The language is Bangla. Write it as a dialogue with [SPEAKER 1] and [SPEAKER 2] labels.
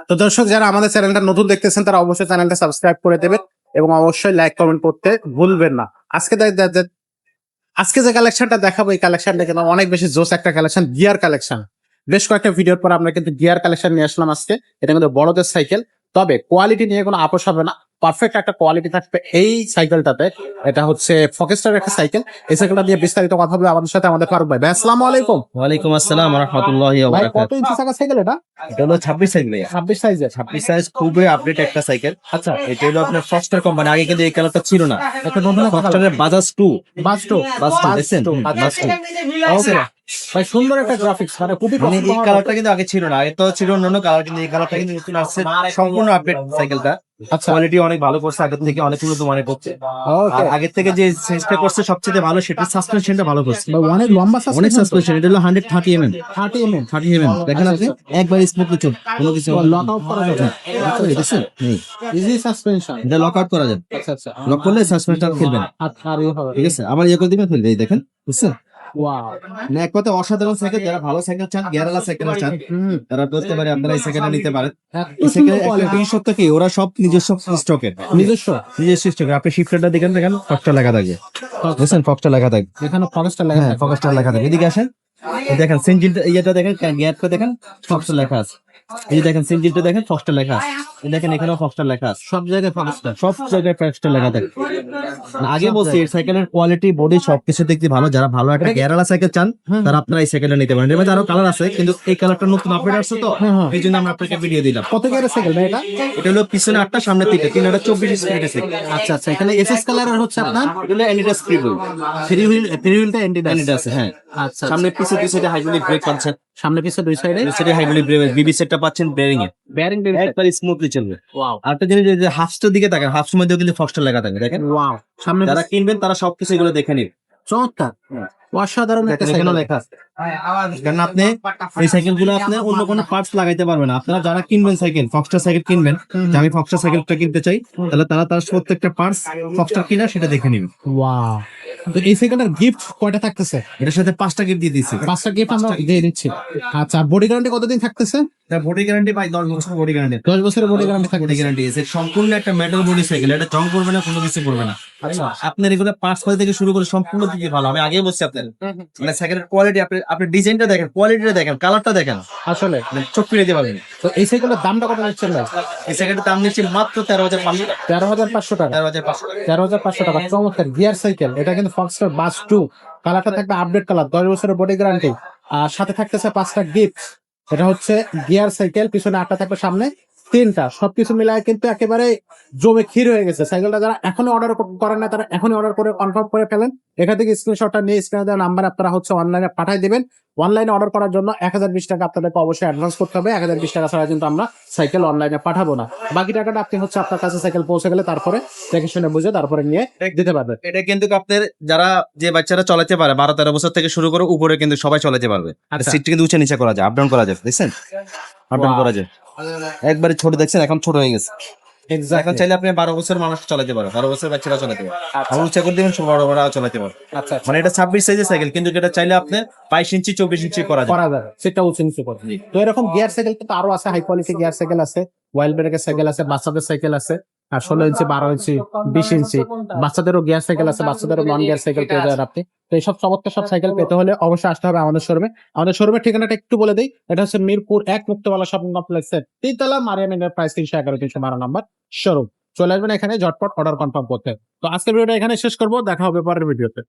[SPEAKER 1] তো দর্শক যারা আমাদের চ্যানেলটা নতুন দেখতেছেন তারা অবশ্যই চ্যানেলটা সাবস্ক্রাইব করে দেবেন এবং অবশ্যই লাইক কমেন্ট করতে ভুলবেন না। আজকে আজকে যে কালেকশনটা দেখাবো এই কালেকশনটা কিন্তু অনেক বেশি জোস একটা কালেকশন, গিয়ার কালেকশন। বেশ কয়েকটা ভিডিওর পর আমরা কিন্তু গিয়ার কালেকশন নিয়ে আসলাম আজকে। এটা কিন্তু বড়দের সাইকেল, তবে কোয়ালিটি নিয়ে কোনো আপোষ হবে না, পারফেক্ট একটা কোয়ালিটি থাকবে এই সাইকেলটাতে। এটা হচ্ছে ফকেস্টার একটা সাইকেল। এই সাইকেলটা দিয়ে বিস্তারিত কথা বলবে আমাদের সাথে আমাদের ফারুক ভাই। ভাই আসসালামু আলাইকুম।
[SPEAKER 2] ওয়ালাইকুম আসসালাম ওয়া রাহমাতুল্লাহি ওয়া
[SPEAKER 1] ভাই কত
[SPEAKER 2] বারাকাতুহু।
[SPEAKER 1] ইঞ্চি চাকা সাইকেল এটা?
[SPEAKER 2] এটা হলো 26 সাইজ ভাইয়া।
[SPEAKER 1] 26 সাইজের।
[SPEAKER 2] 26 সাইজ খুবই আপডেট একটা সাইকেল।
[SPEAKER 1] আচ্ছা,
[SPEAKER 2] এটা হলো আপনার ফক্সটার কোম্পানি। আগে কিন্তু এই কালারটা ছিল না।
[SPEAKER 1] একটা নতুন
[SPEAKER 2] ফক্সটারের বাজাজ 2।
[SPEAKER 1] বাস্টো
[SPEAKER 2] বাস্তু দেখছেন?
[SPEAKER 1] আচ্ছা। ওকে ভাই, সুন্দর একটা গ্রাফিক্স, মানে খুবই
[SPEAKER 2] মানে
[SPEAKER 1] পছন্দ
[SPEAKER 2] এই
[SPEAKER 1] আমার।
[SPEAKER 2] কালারটা কিন্তু আগে ছিল না। আগে তো ছিল অন্য কালার, কিন্তু এই কালারটা কিন্তু নতুন আসছে। সম্পূর্ণ আপডেট সাইকেলটা।
[SPEAKER 1] আচ্ছা,
[SPEAKER 2] কোয়ালিটি অনেক ভালো করছে, আগের থেকে অনেক উন্নত মানের করছে।
[SPEAKER 1] ওকে
[SPEAKER 2] আর আগের থেকে যে চেঞ্জটা করছে সবচেয়ে ভালো, সেটা সাসপেনশনটা ভালো করছে।
[SPEAKER 1] ভাই, অনেক লম্বা
[SPEAKER 2] অনেক
[SPEAKER 1] সাসপেনশন।
[SPEAKER 2] সাসপেনশন। এটা হলো 130 mm।
[SPEAKER 1] 30 mm
[SPEAKER 2] 30 mm দেখেন আপনি, একবার স্মুথলি চল, কোনো কিছু
[SPEAKER 1] লক আউট করা যাবে,
[SPEAKER 2] দেখছেন? নেই,
[SPEAKER 1] ইজি সাসপেনশন।
[SPEAKER 2] এটা লক আউট করা যাবে।
[SPEAKER 1] আচ্ছা আচ্ছা,
[SPEAKER 2] লক করলে সাসপেনশন খেলবে না।
[SPEAKER 1] হাত হারিয়ে হবে।
[SPEAKER 2] ঠিক আছে, আবার ইয়ে করে দিবেন, ফেলবে। এই দেখেন, বুঝছেন?
[SPEAKER 1] ওয়াও।
[SPEAKER 2] মানে এক কথায় অসাধারণ সাইকেল। যারা ভালো সাইকেল চান, গিয়ারওয়ালা সাইকেল চান, তারা বলতে পারে আপনারা এই সাইকেলটা নিতে পারেন। এই সাইকেলের একটা বিশেষত্ব কি, ওরা সব নিজস্ব স্টকের,
[SPEAKER 1] নিজস্ব
[SPEAKER 2] স্টকের। আপনি শিফটারটা দেখেন, দেখেন ফক্সটা লেখা থাকে, বুঝছেন? ফক্সটা লেখা থাকে,
[SPEAKER 1] এখানে ফরেস্টটা লেখা
[SPEAKER 2] হ্যাঁ,
[SPEAKER 1] থাকে।
[SPEAKER 2] ফক্সটা লেখা থাকে। এদিকে আসেন, এই দেখেন সিনজিলটা, ইয়েটা দেখেন, গিয়ারটা দেখেন, ফক্সটা লেখা আছে। এই যে দেখেন সিনজিলটা দেখেন, ফক্সটা লেখা আছে। এই দেখেন এখানেও ফক্সটা লেখা আছে।
[SPEAKER 1] সব জায়গায় ফরেস্টটা।
[SPEAKER 2] সব জায়গায় ফক্সটা লেখা থাকে। মানে আগে বলছি, এই সাইকেলের কোয়ালিটি, বডি সবকিছু দেখতে ভালো। যারা ভালো একটা গিয়ারওয়ালা সাইকেল চান, তারা আপনারা এই সাইকেলটা নিতে পারেন। এর মধ্যে আরো কালার আছে, কিন্তু এই কালারটা নতুন আপডেট আসছে তো, এই জন্য আমরা আপনাকে ভিডিও দিলাম।
[SPEAKER 1] কত গিয়ারের সাইকেল ভাই এটা?
[SPEAKER 2] এটা হলো পিছনে 8টা, সামনে 3টা, 3টা 24 স্পিডের সাইকেল।
[SPEAKER 1] আচ্ছা আচ্ছা, এখানে এসএস কালারের হচ্ছে আপনার
[SPEAKER 2] এটা হলো অ্যানিডাস ফ্রি হুইল।
[SPEAKER 1] থ্রি হুইলটা এন্টিডাস।
[SPEAKER 2] অ্যানিডাস, হ্যাঁ।
[SPEAKER 1] আচ্ছা,
[SPEAKER 2] সামনে পিছে দুই সাইডে হাইড্রোলিক ব্রেক পাচ্ছেন,
[SPEAKER 1] সামনে পিছে দুই সাইডে
[SPEAKER 2] দুই সাইডে হাইড্রোলিক ব্রেক, বিবি সেটটা পাচ্ছেন বেয়ারিং এ,
[SPEAKER 1] বেয়ারিং ডিল।
[SPEAKER 2] একবার স্মুথলি চলবে।
[SPEAKER 1] ওয়াও
[SPEAKER 2] আরেকটা জিনিস, এই যে হাফসটার দিকে তাকান, হাফসের মধ্যেও কিন্তু ফক্সটা লেখা থাকে, দেখেন।
[SPEAKER 1] ওয়াও, সামনে
[SPEAKER 2] যারা কিনবেন তারা সবকিছু এগুলো দেখে নিন।
[SPEAKER 1] চমৎকার, অসাধারণ একটা
[SPEAKER 2] দেখেন
[SPEAKER 1] সাইকেল।
[SPEAKER 2] এখানেও লেখা আছে। কারণ আপনি এই সাইকেল গুলো আপনি অন্য কোনো পার্টস লাগাইতে পারবেন না। আপনারা যারা কিনবেন সাইকেল, ফক্সটার সাইকেল কিনবেন, যে আমি ফক্সটার সাইকেলটা কিনতে চাই, তাহলে তারা তার প্রত্যেকটা পার্টস ফক্সটার কিনা সেটা দেখে নিবেন।
[SPEAKER 1] ওয়াও, তো এই সাইকেলটার গিফট কয়টা থাকতেছে?
[SPEAKER 2] এটার সাথে 5টা গিফট দিয়ে দিচ্ছি।
[SPEAKER 1] 5টা গিফট আমরা দিয়ে দিচ্ছি। আচ্ছা, বডি গ্যারান্টি কতদিন থাকতেছে?
[SPEAKER 2] বডি গ্যারান্টি ভাই 10 বছর বডি গ্যারান্টি।
[SPEAKER 1] 10 বছরের বডি গ্যারান্টি থাকবে।
[SPEAKER 2] বডি গ্যারান্টি আছে, সম্পূর্ণ একটা মেটাল বডি সাইকেল। এটা জং করবে না, কোনো কিছু করবে না।
[SPEAKER 1] আচ্ছা,
[SPEAKER 2] আপনার এগুলো পার্টস থেকে শুরু করে সম্পূর্ণ দিকে ভালো। আমি আগেই বলছি আপনার, মানে সাইকেলের কোয়ালিটি, আপনি ডিজাইনটা দেখেন, কোয়ালিটিটা দেখেন, কালারটা দেখেন,
[SPEAKER 1] আসলে
[SPEAKER 2] মানে চোখ ফিরে দিতে পারবেন।
[SPEAKER 1] তো এই সাইকেলের দামটা কত নিচ্ছেন ভাই?
[SPEAKER 2] এই সাইকেলটার দাম নিচ্ছে মাত্র 13,500 টাকা।
[SPEAKER 1] 13,500 টাকা।
[SPEAKER 2] 13,500 টাকা।
[SPEAKER 1] 13,500 টাকা, চমৎকার গিয়ার সাইকেল। এটা কিন্তু ফক্সটার বাস 2, কালারটা থাকবে আপডেট কালার, 10 বছরের বডি গ্যারান্টি, আর সাথে থাকতেছে 5টা গিফট। এটা হচ্ছে গিয়ার সাইকেল, পিছনে 8টা থাকবে, সামনে 3টা, সবকিছু মিলায় কিন্তু একেবারে জমে ক্ষীর হয়ে গেছে সাইকেলটা। যারা এখনই অর্ডার করেন না তারা এখনই অর্ডার করে কনফার্ম করে ফেলেন। এখান থেকে স্ক্রিনশটটা নিয়ে স্ক্রিনে দেওয়া নাম্বার আপনারা হচ্ছে অনলাইনে পাঠিয়ে দিবেন। অনলাইনে অর্ডার করার জন্য 1020 টাকা আপনাদেরকে অবশ্যই অ্যাডভান্স করতে হবে। 1020 টাকা ছাড়া কিন্তু আমরা সাইকেল অনলাইনে পাঠাবো না। বাকি টাকাটা আপনি হচ্ছে আপনার কাছে সাইকেল পৌঁছে গেলে তারপরে দেখে শুনে বুঝে তারপরে নিয়ে দিতে পারবেন।
[SPEAKER 2] এটা কিন্তু আপনার যারা, যে বাচ্চারা চালাতে পারে 12-13 বছর থেকে শুরু করে উপরে, কিন্তু সবাই চালাতে পারবে।
[SPEAKER 1] আচ্ছা।
[SPEAKER 2] সিটটা কিন্তু উঁচা নিচে করা যায়, আপ ডাউন করা যায়, দেখছেন? Up down
[SPEAKER 1] Wow.
[SPEAKER 2] করা যায়। একবারে ছোট, দেখছেন এখন ছোট হয়ে গেছে। এখন চাইলে আপনি 12 বছর মানুষ চালাতে পারে, 12 বছর বাচ্চারা চালাতে পারে। আবার উঁচা করে দিবেন, বড় বড় চালাতে পারে।
[SPEAKER 1] আচ্ছা,
[SPEAKER 2] মানে এটা 26 সাইজের সাইকেল, কিন্তু এটা চাইলে আপনি 22 ইঞ্চি 24 ইঞ্চি করা যায়।
[SPEAKER 1] করা যাবে, সেটা উঁচু নিচু করে। তো এরকম গিয়ার সাইকেল কিন্তু আরো আছে, হাই কোয়ালিটি গিয়ার সাইকেল আছে, ওয়াইল ব্রেকের সাইকেল আছে, বাচ্চাদের সাইকেল আছে, আর 16 ইঞ্চি, 12 ইঞ্চি, 20 ইঞ্চি বাচ্চাদেরও গিয়ার সাইকেল আছে, বাচ্চাদেরও নন গিয়ার সাইকেল পেয়ে যাবেন আপনি। তো এইসব চমৎকার সব সাইকেল পেতে হলে অবশ্যই আসতে হবে আমাদের শোরুমে। আমাদের শোরুমের ঠিকানাটা একটু বলে দিই, এটা হচ্ছে মিরপুর 1 মুক্তবালা শপিং কমপ্লেক্সের 3তলা, মারিয়াম এন্টারপ্রাইজ 311-312 নম্বর শোরুম। চলে আসবেন এখানে ঝটপট অর্ডার কনফার্ম করতে। তো আজকের ভিডিওটা এখানে শেষ করবো, দেখা হবে পরের ভিডিওতে।